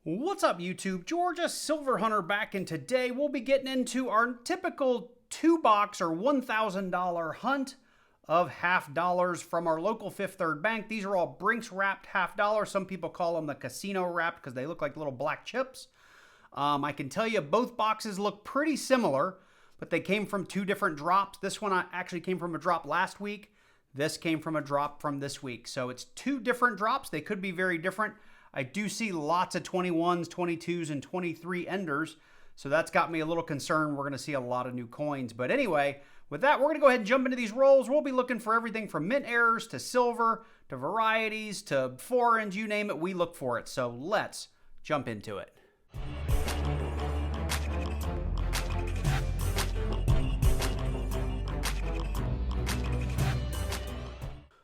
What's up, YouTube? Georgia Silver Hunter back, and today we'll be getting into our typical $2 or $1,000 hunt of half dollars from our local Fifth Third Bank. These are all Brinks wrapped half dollars. Some people call them the casino wrapped because they look like little black chips. I can tell you both boxes look pretty similar, but they came from two different drops. This one actually came from a drop last week. This came from a drop from this week. So it's two different drops. They could be very different. I do see lots of 21s, 22s, and 23 enders, so that's got me a little concerned. We're going to see a lot of new coins. But anyway, with that, we're going to go ahead and jump into these rolls. We'll be looking for everything from mint errors to silver to varieties to foreigns, you name it, we look for it. So let's jump into it.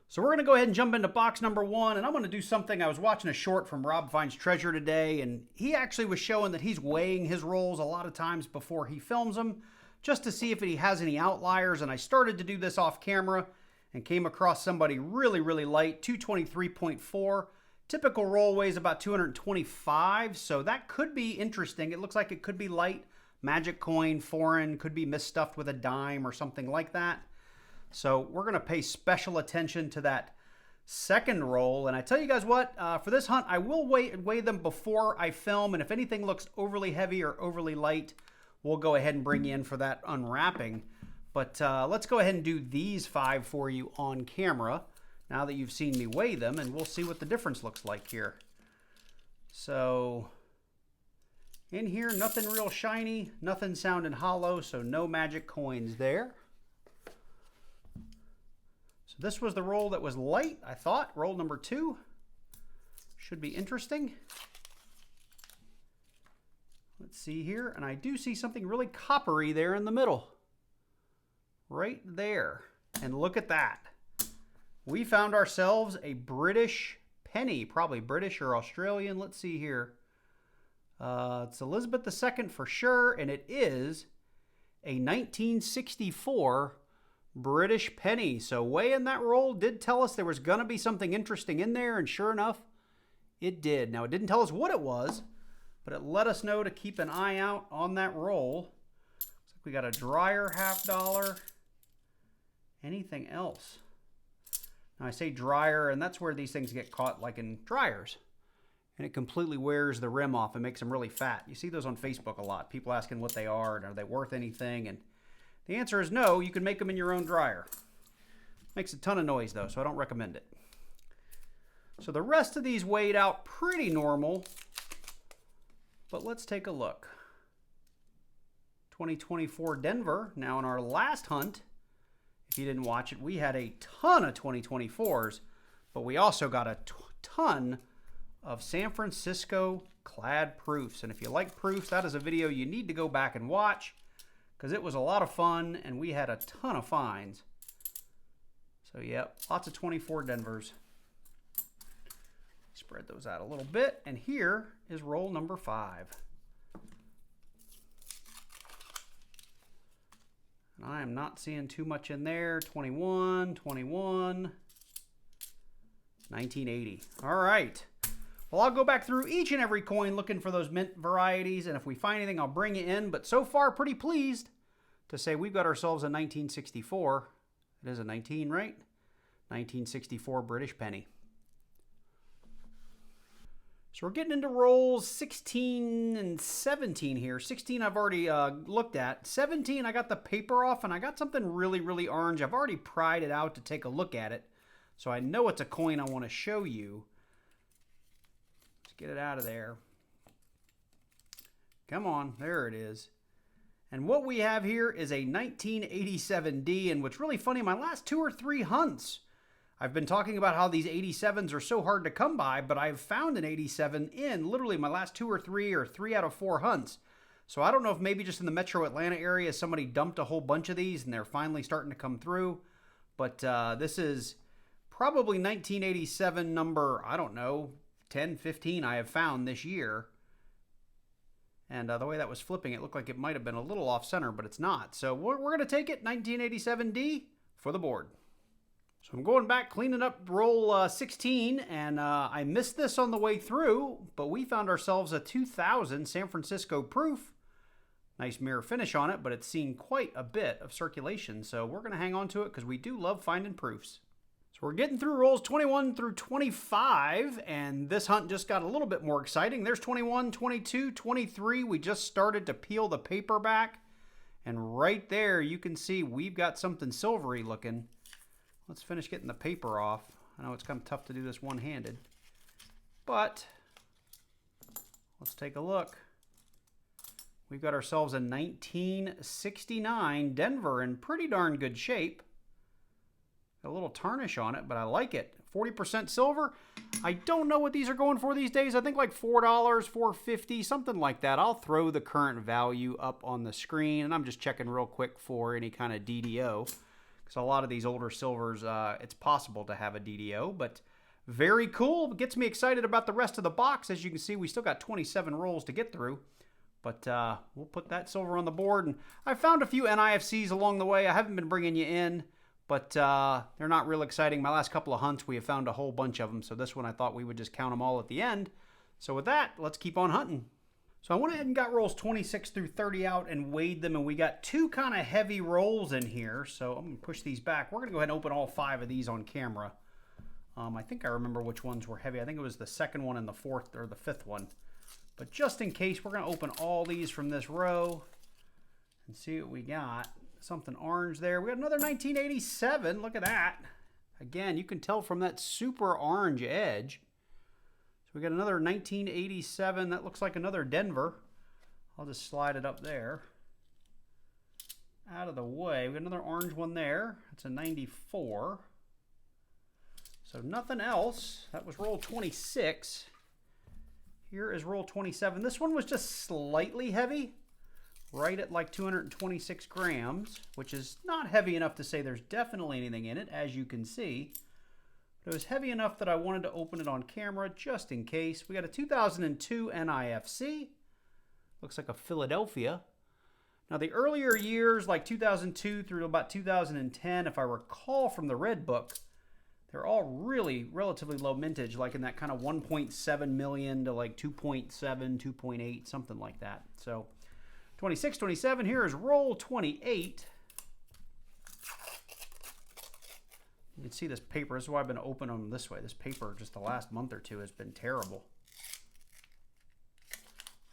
So we're going to go ahead and jump into box number one, and I'm going to do something. I was watching a short from Rob Finds Treasure today, and he actually was showing that he's weighing his rolls a lot of times before he films them, just to see if he has any outliers. And I started to do this off camera and came across somebody really, really light, 223.4. Typical roll weighs about 225, so that could be interesting. It looks like it could be light, magic coin, foreign, could be misstuffed with a dime or something like that. So we're going to pay special attention to that second roll. And I tell you guys what, for this hunt, I will weigh them before I film. And if anything looks overly heavy or overly light, we'll go ahead and bring you in for that unwrapping. But let's go ahead and do these five for you on camera now that you've seen me weigh them. And we'll see what the difference looks like here. So in here, nothing real shiny, nothing sounding hollow. So no magic coins there. So this was the roll that was light, I thought. Roll number two. Should be interesting. Let's see here. And I do see something really coppery there in the middle. Right there. And look at that. We found ourselves a British penny. Probably British or Australian. Let's see here. It's Elizabeth II for sure. And it is a 1964 British penny. So weighing that roll did tell us there was going to be something interesting in there, and sure enough, it did. Now, it didn't tell us what it was, but it let us know to keep an eye out on that roll. Looks like we got a dryer half dollar. Anything else? Now, I say dryer, and that's where these things get caught, like in dryers. And it completely wears the rim off and makes them really fat. You see those on Facebook a lot. People asking what they are and are they worth anything, and the answer is no. You can make them in your own dryer. Makes a ton of noise though, so I don't recommend it. So the rest of these weighed out pretty normal, but let's take a look. 2024 Denver. Now in our last hunt, if you didn't watch it, we had a ton of 2024s, but we also got a ton of San Francisco clad proofs. And if you like proofs, that is a video you need to go back and watch, because it was a lot of fun, and we had a ton of finds. So, yep, lots of 24 Denvers. Spread those out a little bit, and here is roll number 5. And I am not seeing too much in there. 21, 21, 1980. All right. Well, I'll go back through each and every coin looking for those mint varieties, and if we find anything, I'll bring you in. But so far, pretty pleased to say we've got ourselves a 1964. It is a 19, right? 1964 British penny. So we're getting into rolls 16 and 17 here. 16 I've already looked at. 17, I got the paper off, and I got something really, really orange. I've already pried it out to take a look at it, so I know it's a coin I want to show you. Get it out of there. Come on, there it is. And what we have here is a 1987D, and what's really funny, my last 2 or 3 hunts, I've been talking about how these 87s are so hard to come by, but I've found an 87 in literally my last 2 or 3 out of 4 hunts. So I don't know if maybe just in the metro Atlanta area somebody dumped a whole bunch of these and they're finally starting to come through. But this is probably 1987 number, I don't know, 10, 15 I have found this year. And the way that was flipping, it looked like it might have been a little off center, but it's not. So we're going to take it, 1987D, for the board. So I'm going back, cleaning up roll 16, and I missed this on the way through, but we found ourselves a 2000 San Francisco proof. Nice mirror finish on it, but it's seen quite a bit of circulation, so we're going to hang on to it because we do love finding proofs. So we're getting through rolls 21 through 25, and this hunt just got a little bit more exciting. There's 21, 22, 23. We just started to peel the paper back, and right there you can see we've got something silvery looking. Let's finish getting the paper off. I know it's kind of tough to do this one-handed, but let's take a look. We've got ourselves a 1969 Denver in pretty darn good shape. A little tarnish on it, but I like it. 40% silver. I don't know what these are going for these days. I think like $4, $4.50, something like that. I'll throw the current value up on the screen, and I'm just checking real quick for any kind of DDO. Because a lot of these older silvers, it's possible to have a DDO, but very cool. It gets me excited about the rest of the box. As you can see, we still got 27 rolls to get through. But we'll put that silver on the board. And I found a few NIFCs along the way. I haven't been bringing you in, but they're not real exciting. My last couple of hunts, we have found a whole bunch of them. So this one, I thought we would just count them all at the end. So with that, let's keep on hunting. So I went ahead and got rolls 26 through 30 out and weighed them. And we got two kind of heavy rolls in here. So I'm going to push these back. We're going to go ahead and open all 5 of these on camera. I think I remember which ones were heavy. I think it was the second one and the fourth or the fifth one. But just in case, we're going to open all these from this row and see what we got. Something orange there. We got another 1987. Look at that. Again, you can tell from that super orange edge. So we got another 1987. That looks like another Denver. I'll just slide it up there. Out of the way. We got another orange one there. It's a 94. So nothing else. That was roll 26. Here is roll 27. This one was just slightly heavy, right at like 226 grams, which is not heavy enough to say there's definitely anything in it, as you can see. But it was heavy enough that I wanted to open it on camera just in case. We got a 2002 NIFC. Looks like a Philadelphia. Now the earlier years, like 2002 through about 2010, if I recall from the Red Book, they're all really relatively low mintage, like in that kind of 1.7 million to like 2.7, 2.8, something like that. So 26, 27, here is roll 28. You can see this paper. This is why I've been opening them this way. This paper, just the last month or two, has been terrible.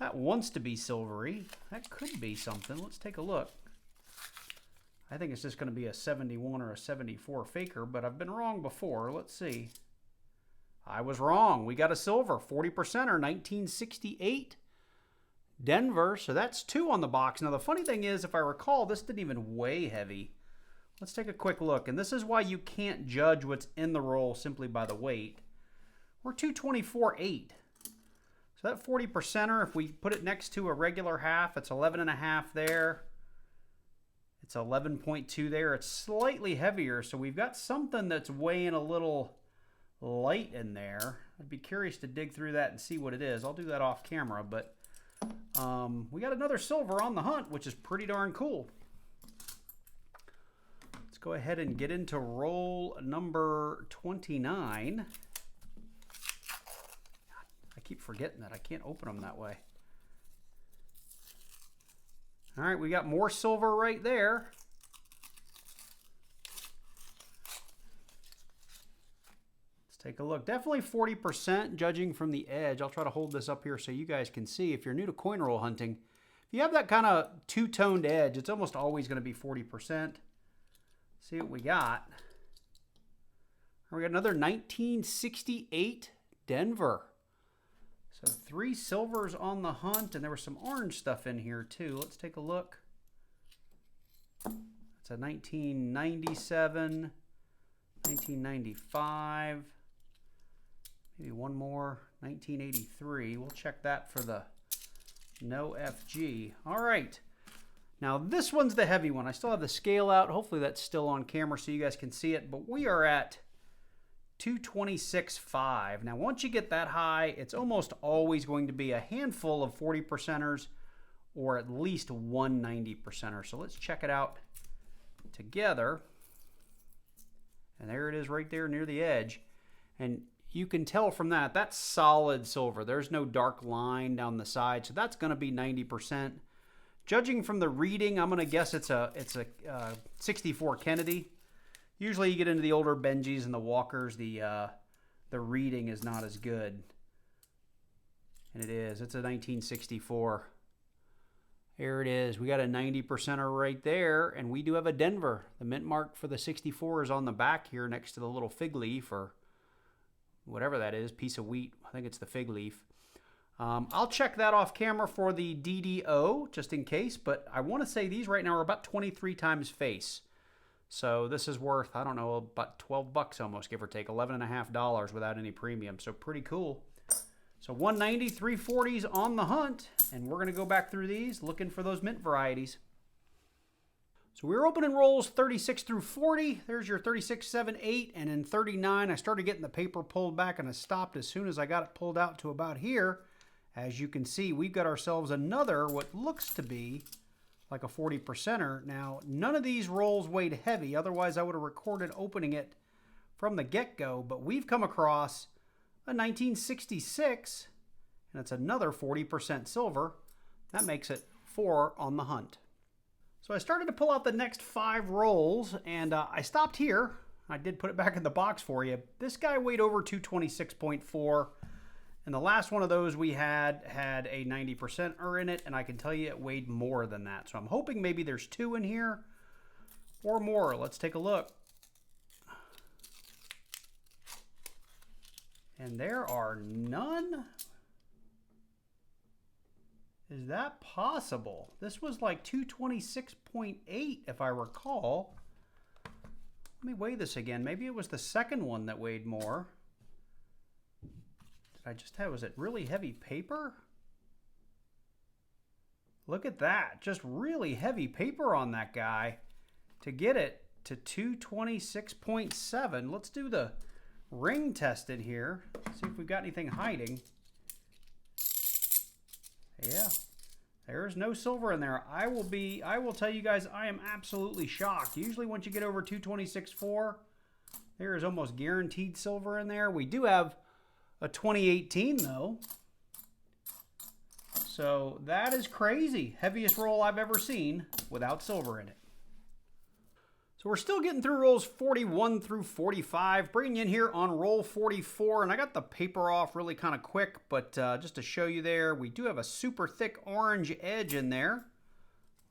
That wants to be silvery. That could be something. Let's take a look. I think it's just going to be a 71 or a 74 faker, but I've been wrong before. Let's see. I was wrong. We got a silver, 40%, or 1968 Denver. So that's 2 on the box. Now, the funny thing is, if I recall, this didn't even weigh heavy. Let's take a quick look. And this is why you can't judge what's in the roll simply by the weight. We're 224.8. So that 40%er, if we put it next to a regular half, it's 11.5 there. It's 11.2 there. It's slightly heavier, so we've got something that's weighing a little light in there. I'd be curious to dig through that and see what it is. I'll do that off camera, but we got another silver on the hunt, which is pretty darn cool. Let's go ahead and get into roll number 29. I keep forgetting that. I can't open them that way. All right, we got more silver right there. Let's take a look. Definitely 40%, judging from the edge. I'll try to hold this up here so you guys can see. If you're new to coin roll hunting, if you have that kind of two-toned edge, it's almost always going to be 40%. See what we got. We got another 1968 Denver. So 3 silvers on the hunt, and there was some orange stuff in here too. Let's take a look. It's a 1997, 1995, maybe one more, 1983. We'll check that for the no FG. All right. Now this one's the heavy one. I still have the scale out. Hopefully that's still on camera so you guys can see it, but we are at 226.5. Now, once you get that high, it's almost always going to be a handful of 40%ers or at least one 90%er. So let's check it out together And there it is right there near the edge. And you can tell from that, that's solid silver. There's no dark line down the side, so that's going to be 90%. Judging from the reading, I'm going to guess it's a 64 Kennedy. Usually you get into the older Benjis and the Walkers, the reading is not as good. And it is. It's a 1964. There it is. We got a 90%er right there, and we do have a Denver. The mint mark for the 64 is on the back here next to the little fig leaf, or whatever that is, piece of wheat. I think it's the fig leaf. I'll check that off camera for the DDO, just in case, but I want to say these right now are about 23 times face. So this is worth, I don't know, about 12 bucks almost, give or take, $11.50 without any premium. So pretty cool. So 190, 340s on the hunt, and we're going to go back through these looking for those mint varieties. So we were opening rolls 36 through 40. There's your 36, 7, 8, and in 39 I started getting the paper pulled back, and I stopped as soon as I got it pulled out to about here. As you can see, we've got ourselves another what looks to be like a 40%er. Now, none of these rolls weighed heavy, otherwise I would have recorded opening it from the get-go, but we've come across a 1966, and it's another 40% silver. That makes it 4 on the hunt. So I started to pull out the next 5 rolls, and I stopped here. I did put it back in the box for you. This guy weighed over 226.4, and the last one of those we had a 90%er in it, and I can tell you it weighed more than that. So I'm hoping maybe there's 2 in here or more. Let's take a look. And there are none? Is that possible? This was like 226.8 if I recall. Let me weigh this again. Maybe it was the second one that weighed more. Did I just have, was it really heavy paper? Look at that. Just really heavy paper on that guy to get it to 226.7. Let's do the ring tested here. See if we've got anything hiding. Yeah, there's no silver in there. I will tell you guys, I am absolutely shocked. Usually once you get over 226.4, there is almost guaranteed silver in there. We do have a 2018 though. So that is crazy. Heaviest roll I've ever seen without silver in it. So we're still getting through rolls 41 through 45, bringing you in here on roll 44, and I got the paper off really kind of quick, but just to show you there, we do have a super thick orange edge in there.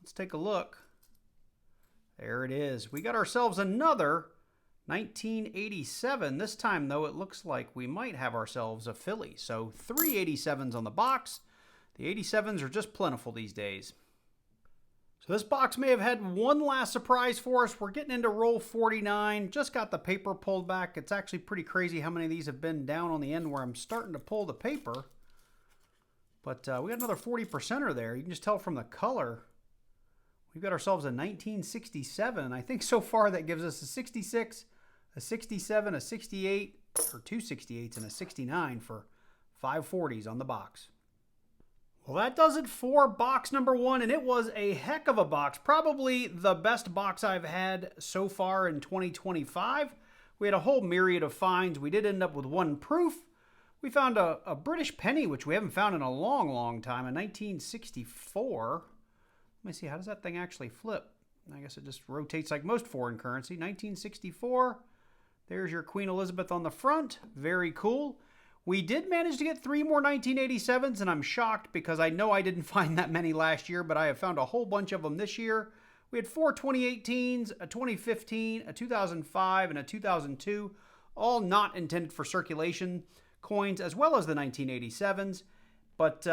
Let's take a look. There it is. We got ourselves another 1987. This time, though, it looks like we might have ourselves a Philly. So 3 87s on the box. The 87s are just plentiful these days. So this box may have had one last surprise for us. We're getting into roll 49. Just got the paper pulled back. It's actually pretty crazy how many of these have been down on the end where I'm starting to pull the paper. But we got another 40%er there. You can just tell from the color. We've got ourselves a 1967. I think so far that gives us a 66, a 67, a 68, or 2 68s and a 69 for 540s on the box. Well, that does it for box number 1, and it was a heck of a box. Probably the best box I've had so far in 2025. We had a whole myriad of finds. We did end up with one proof. We found a British penny, which we haven't found in a long, long time, in 1964. Let me see, how does that thing actually flip? I guess it just rotates like most foreign currency. 1964. There's your Queen Elizabeth on the front. Very cool. We did manage to get 3 more 1987s, and I'm shocked because I know I didn't find that many last year, but I have found a whole bunch of them this year. We had 4 2018s, a 2015, a 2005, and a 2002, all not intended for circulation coins, as well as the 1987s. But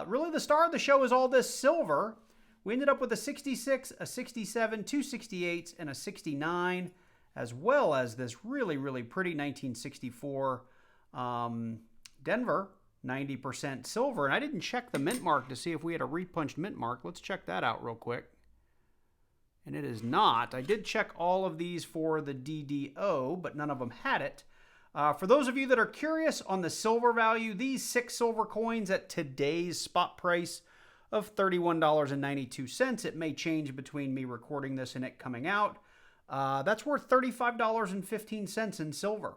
really the star of the show is all this silver. We ended up with a 66, a 67, 2 68s, and a 69, as well as this really, really pretty 1964 Denver, 90% silver. And I didn't check the mint mark to see if we had a repunched mint mark. Let's check that out real quick. And it is not. I did check all of these for the DDO, but none of them had it. For those of you that are curious on the silver value, these 6 silver coins at today's spot price of $31.92. It may change between me recording this and it coming out. That's worth $35.15 in silver,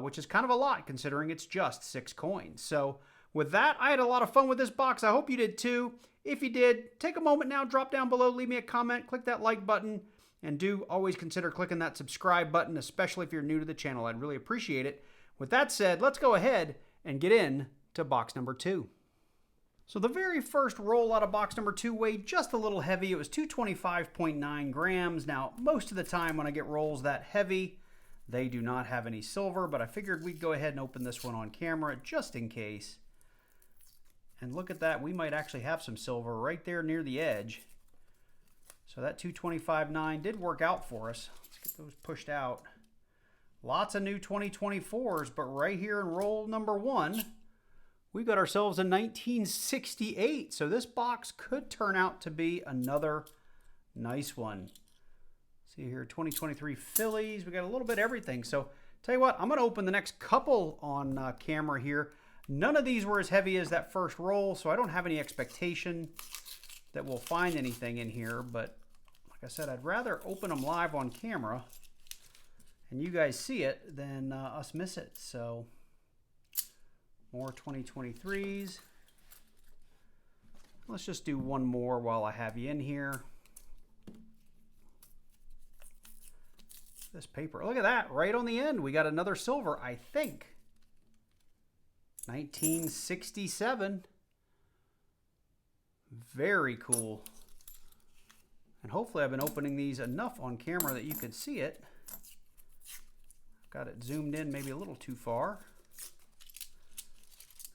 which is kind of a lot considering it's just 6 coins. So with that, I had a lot of fun with this box. I hope you did too. If you did, take a moment now, drop down below, leave me a comment, click that like button, and do always consider clicking that subscribe button, especially if you're new to the channel. I'd really appreciate it. With that said, let's go ahead and get in to box number 2. So the very first roll out of box number 2 weighed just a little heavy. It was 225.9 grams. Now, most of the time when I get rolls that heavy, they do not have any silver, but I figured we'd go ahead and open this one on camera just in case. And look at that, we might actually have some silver right there near the edge. So that 225.9 did work out for us. Let's get those pushed out. Lots of new 2024s, but right here in roll number 1, we got ourselves a 1968. So this box could turn out to be another nice one. See here, 2023 Phillies. We got a little bit of everything. So tell you what, I'm going to open the next couple on camera here. None of these were as heavy as that first roll, so I don't have any expectation that we'll find anything in here. But like I said, I'd rather open them live on camera and you guys see it than us miss it. So more 2023s. Let's just do one more while I have you in here. This paper, look at that, right on the end. We got another silver, I think. 1967. Very cool. And hopefully I've been opening these enough on camera that you could see it. Got it zoomed in maybe a little too far.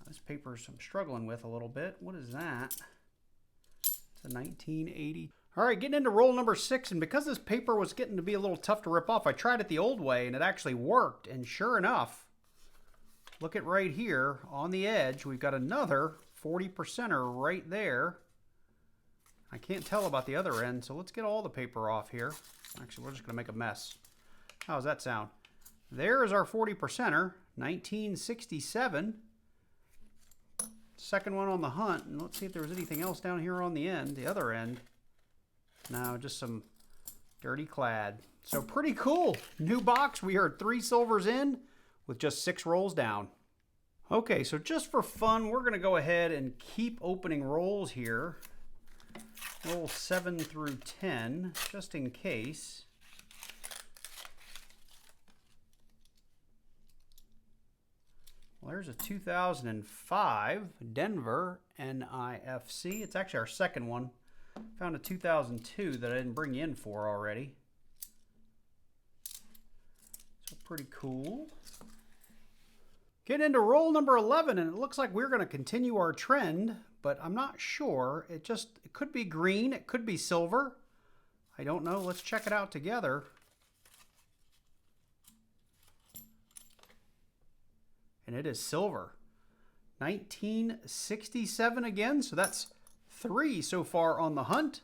This paper I'm struggling with a little bit. What is that? It's a 1980. All right, getting into roll number 6, and because this paper was getting to be a little tough to rip off, I tried it the old way and it actually worked. And sure enough, look at right here on the edge, we've got another 40%er right there. I can't tell about the other end, so let's get all the paper off here. Actually, we're just gonna make a mess. How does that sound? There is our 40%er, 1967. Second one on the hunt, and let's see if there was anything else down here on the end, the other end. No, just some dirty clad. So pretty cool. New box. We are 3 silvers in with just 6 rolls down. Okay, so just for fun, we're going to go ahead and keep opening rolls here. Roll 7 through 10, just in case. Well, there's a 2005 Denver NIFC. It's actually our second one. Found a 2002 that I didn't bring you in for already. So pretty cool. Getting into roll number 11, and it looks like we're going to continue our trend, but I'm not sure. It could be green, it could be silver. I don't know. Let's check it out together. And it is silver. 1967 again, so that's 3 so far on the hunt.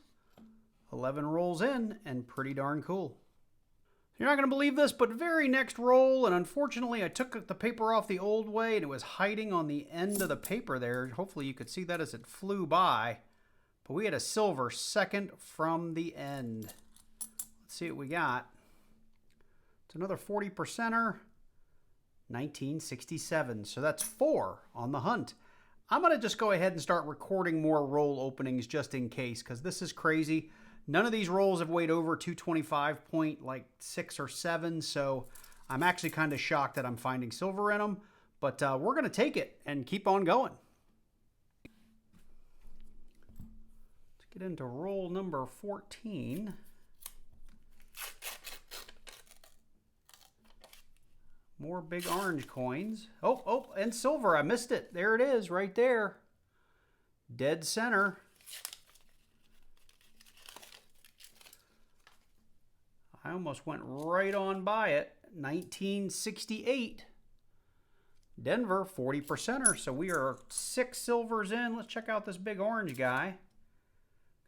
11 rolls in, and pretty darn cool. You're not going to believe this, but very next roll, and unfortunately I took the paper off the old way and it was hiding on the end of the paper there. Hopefully you could see that as it flew by. But we had a silver second from the end. Let's see what we got. It's another 40%er. 1967. So that's 4 on the hunt. I'm going to just go ahead and start recording more roll openings just in case, because this is crazy. None of these rolls have weighed over 225.6 or 7, so I'm actually kind of shocked that I'm finding silver in them, but we're going to take it and keep on going. Let's get into roll number 14. More big orange coins. Oh, and silver. I missed it. There it is, right there. Dead center. I almost went right on by it. 1968. Denver, 40%er. So we are 6 silvers in. Let's check out this big orange guy.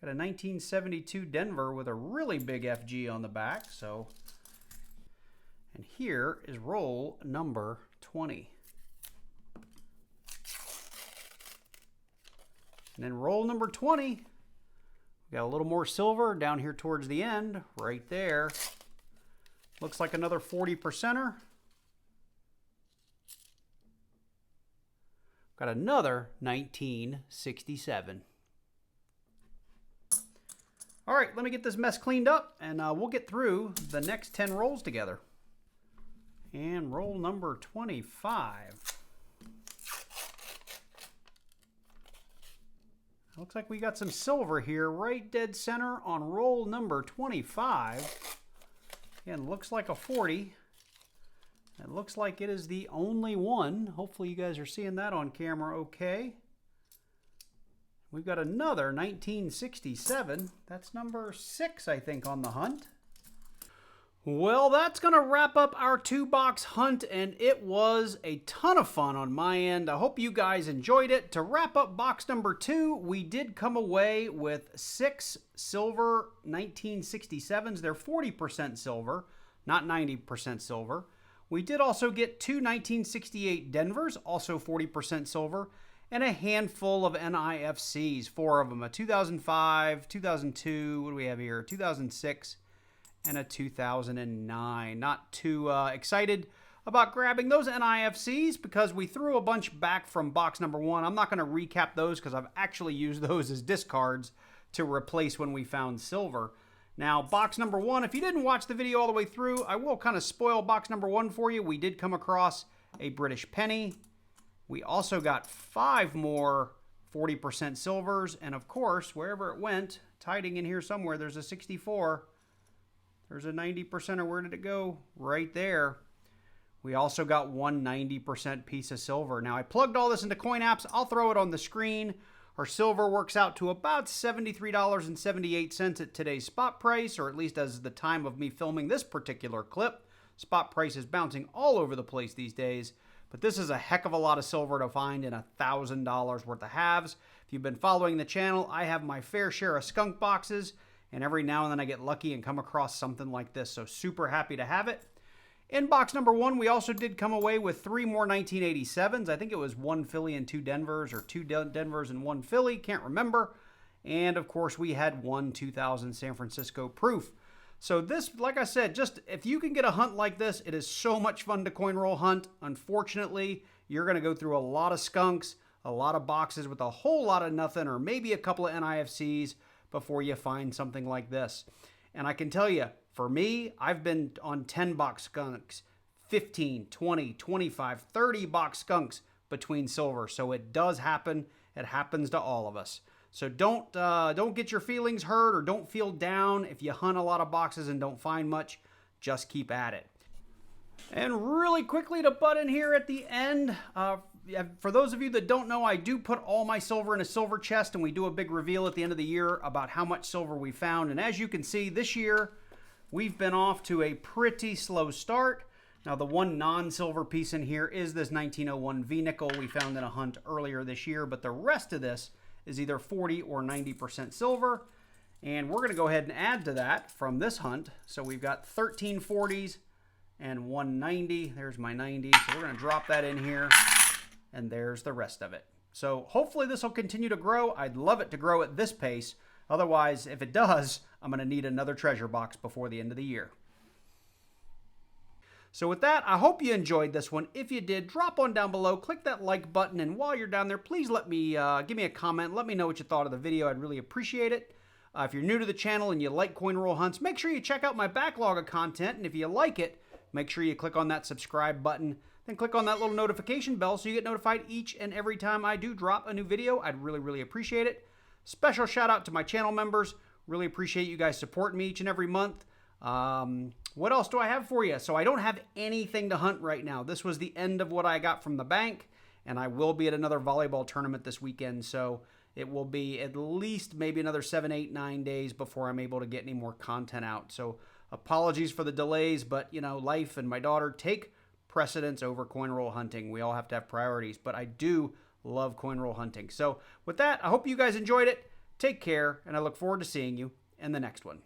Got a 1972 Denver with a really big FG on the back. So, and here is roll number 20. And then roll number 20. We got a little more silver down here towards the end, right there. Looks like another 40%er. Got another 1967. All right, let me get this mess cleaned up, and we'll get through the next 10 rolls together. And roll number 25. Looks like we got some silver here, right dead center on roll number 25. Again, looks like a 40. It looks like it is the only one. Hopefully you guys are seeing that on camera okay. We've got another 1967. That's number 6, I think, on the hunt. Well, that's going to wrap up our 2-box hunt, and it was a ton of fun on my end. I hope you guys enjoyed it. To wrap up box number 2, we did come away with 6 silver 1967s. They're 40% silver, not 90% silver. We did also get 2 1968 Denvers, also 40% silver, and a handful of NIFCs, 4 of them, a 2005, 2002, what do we have here, 2006, and a 2009. Not too excited about grabbing those NIFCs because we threw a bunch back from box number 1. I'm not going to recap those because I've actually used those as discards to replace when we found silver. Now, box number 1, if you didn't watch the video all the way through, I will kind of spoil box number 1 for you. We did come across a British penny. We also got 5 more 40% silvers. And of course, wherever it went, hiding in here somewhere, there's a 64. There's a 90%, or where did it go? Right there. We also got 1 90% piece of silver. Now, I plugged all this into coin apps. I'll throw it on the screen. Our silver works out to about $73.78 at today's spot price, or at least as the time of me filming this particular clip. Spot price is bouncing all over the place these days, but this is a heck of a lot of silver to find in $1,000 worth of halves. If you've been following the channel, I have my fair share of skunk boxes, and every now and then I get lucky and come across something like this, so super happy to have it. In box number 1, we also did come away with 3 more 1987s. I think it was 1 Philly and 2 Denvers, or 2 Denvers and 1 Philly, can't remember. And of course, we had 1 2000 San Francisco proof. So this, like I said, just if you can get a hunt like this, it is so much fun to coin roll hunt. Unfortunately, you're going to go through a lot of skunks, a lot of boxes with a whole lot of nothing, or maybe a couple of NIFCs before you find something like this. And I can tell you, for me, I've been on 10-box skunks, 15, 20, 25, 30-box skunks between silver. So it does happen. It happens to all of us. So don't get your feelings hurt, or don't feel down if you hunt a lot of boxes and don't find much. Just keep at it. And really quickly to butt in here at the end, for those of you that don't know, I do put all my silver in a silver chest, and we do a big reveal at the end of the year about how much silver we found. And as you can see, this year, we've been off to a pretty slow start. Now, the one non-silver piece in here is this 1901 V-nickel we found in a hunt earlier this year, but the rest of this is either 40 or 90% silver. And we're going to go ahead and add to that from this hunt. So we've got 13 40s and 190. There's my 90. So we're going to drop that in here, and there's the rest of it. So hopefully this will continue to grow. I'd love it to grow at this pace. Otherwise, if it does, I'm going to need another treasure box before the end of the year. So with that, I hope you enjoyed this one. If you did, drop on down below, click that like button, and while you're down there, please let me give me a comment. Let me know what you thought of the video. I'd really appreciate it. If you're new to the channel and you like coin roll hunts, make sure you check out my backlog of content, and if you like it, make sure you click on that subscribe button, then click on that little notification bell so you get notified each and every time I do drop a new video. I'd really, really appreciate it. Special shout out to my channel members. Really appreciate you guys supporting me each and every month. What else do I have for you? So I don't have anything to hunt right now. This was the end of what I got from the bank, and I will be at another volleyball tournament this weekend. So it will be at least maybe another 7, 8, 9 days before I'm able to get any more content out. So apologies for the delays, but you know, life and my daughter take precedence over coin roll hunting. We all have to have priorities, but I do love coin roll hunting. So with that, I hope you guys enjoyed it. Take care, and I look forward to seeing you in the next one.